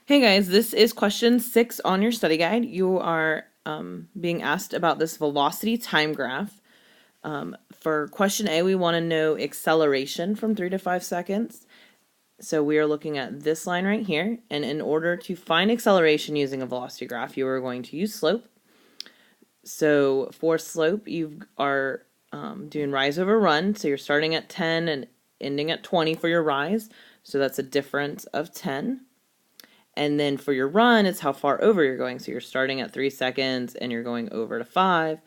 Hey guys, this is question 6 on your study guide. You are being asked about this velocity time graph. For question A, we want to know acceleration from 3 to 5 seconds. So we are looking at this line right here, and in order to find acceleration using a velocity graph, you are going to use slope. So for slope, you are doing rise over run, so you're starting at 10 and ending at 20 for your rise, so that's a difference of 10. And then for your run, it's how far over you're going. So you're starting at 3 seconds and you're going over to 5.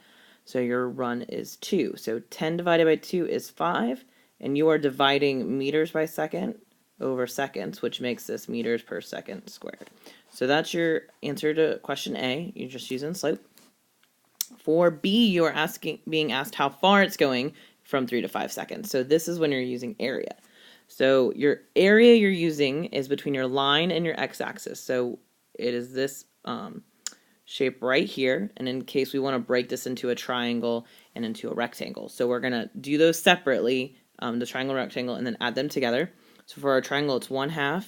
So your run is 2. So 10 divided by 2 is 5. And you are dividing meters by second over seconds, which makes this meters per second squared. So that's your answer to question A. You're just using slope. For B, you are being asked how far it's going from 3 to 5 seconds. So this is when you're using area. So your area you're using is between your line and your x-axis. So it is this shape right here. And in case we want to break this into a triangle and into a rectangle. So we're going to do those separately, the triangle and rectangle, and then add them together. So for our triangle, it's 1/2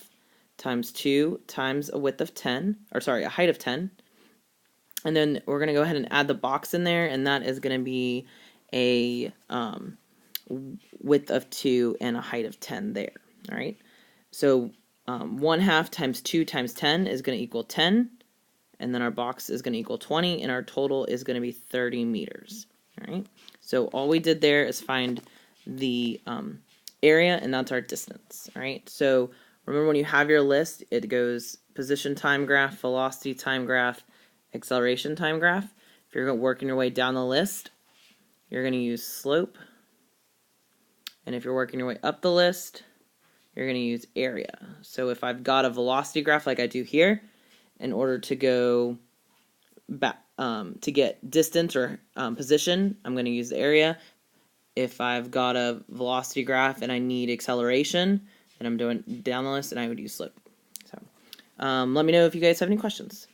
times 2 times a width of 10, or sorry, a height of 10. And then we're going to go ahead and add the box in there, and that is going to be a width of 2 and a height of 10 there. All right. So 1/2 times 2 times 10 is going to equal 10. And then our box is going to equal 20. And our total is going to be 30 meters. All right. So all we did there is find the area, and that's our distance. All right. So remember, when you have your list, it goes position time graph, velocity time graph, acceleration time graph. If you're working your way down the list, you're going to use slope. And if you're working your way up the list, you're going to use area. So if I've got a velocity graph like I do here, in order to go back to get distance or position, I'm going to use the area. If I've got a velocity graph and I need acceleration, then I'm doing down the list and I would use slope. So let me know if you guys have any questions.